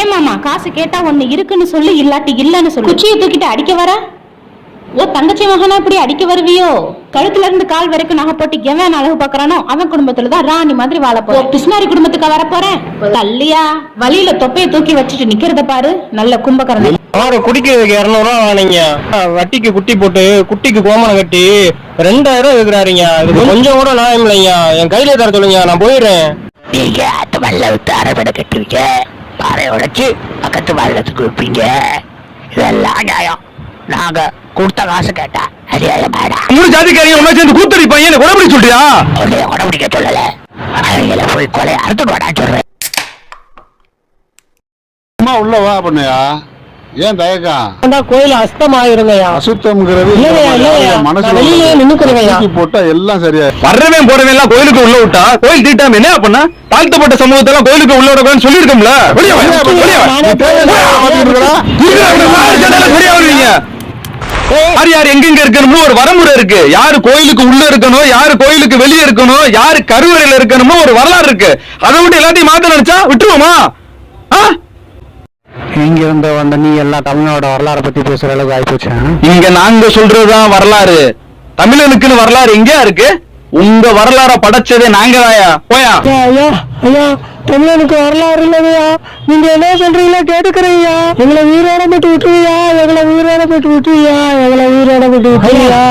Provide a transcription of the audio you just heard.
ஏமாமா காசு கேட்டா ஒண்ணு இருக்குன்னு சொல்லு, இல்லாட்டி இல்லன்னு சொல்லு. குச்சியை தூக்கிட்டு அடிக்க வர? ஓ தங்கச்சி மகனா இப்படி அடிக்க வருவியோ? கழுத்துல இருந்து கால் வரைக்கும் நகை போட்டு எவன் அழகு பாக்குறானோ அவன் குடும்பத்துலதான் ராணி மாதிரி வாழ போறேன். பிஸ்னாரி குடும்பத்துக்கு வர போறேன். தள்ளியா வழியில தொப்பையை தூக்கி வச்சுட்டு நிக்கிறத பாரு, நல்ல கும்பகரணை. குடிக்கிறதுக்கு 200 ரூபா வாங்கினீங்க, வட்டிக்கு குட்டி போட்டு குட்டிக்கு கோமனம் கட்டி 2000 இருக்கிறாருங்க. இது கொஞ்சம் கூட நியாயம் இல்லைங்க. என் கையில தர சொல்லுங்க, நான் போயிடுறேன். நீங்க அந்த மல்ல விட்டு அரைபடை கட்டுவீங்க, பாறை உடைச்சு பக்கத்து வாழ்றதுக்கு வைப்பீங்க. இதெல்லாம் நியாயம். நாங்க கொடுத்த காசு கேட்டா மூணு ஜாதிக்காரங்க ஒன்னா சேர்ந்து கூத்தடிப்பாங்க, என்ன குடபிடி சொல்றியா? குடபிடிக்க சொல்லல, அவங்கள போய் கொலை அறுத்துட்டு வாடா சொல்றேன். உள்ள வா பண்ணையா, ஏன் தயக்கம்? கோயில் அஸ்தமாயிருங்கய்யா. அசுத்தம்ங்கிறது வெளியிலே நின்னுக்குறீங்கய்யா. போட்டா எல்லாம் சரியா. வர்றவன் போறவன் எல்லாம் கோயிலுக்கு உள்ள விட்டா கோயில் தீட்டாம என்ன பண்ணா? தாழ்த்தப்பட்ட சமூகத்தெல்லாம் கோயிலுக்கு உள்ள விடக்கூடாதுன்னு சொல்லியிருக்கோம்ல. யார் யார் எங்கெங்க இருக்கணுமோ ஒரு வரமுறை இருக்கு. யாரு கோயிலுக்கு உள்ள இருக்கணும், யாரு கோயிலுக்கு வெளியே இருக்கணும், யாரு கருவறையில இருக்கணுமோ ஒரு வரலாறு இருக்கு. அதை விட்டு எல்லாத்தையும் மாத்த நினைச்சா விட்டுருவோமா? இங்க இருந்த வந்த நீ எல்லா தமிழோட வரலாறை பத்தி பேசுற அளவுக்கு ஆயிப்போச்சு. இங்க நாங்க சொல்றதுதான் வரலாறு. தமிழனுக்குன்னு வரலாறு எங்கயா இருக்கு? உங்க வரலாற படைச்சதே நாங்க தாயா. போயா ஐயா ஐயா, தமிழனுக்கு வரலாறு இல்லையா? நீங்க என்ன சொல்றீங்களா கேட்டுக்கிறீங்க. எங்களை உயிரோட போட்டு விட்டுருவியா, எங்களை உயிரோட போட்டு விட்டுருவியா, எங்களை உயிரோட போட்டு விட்டுருவியா.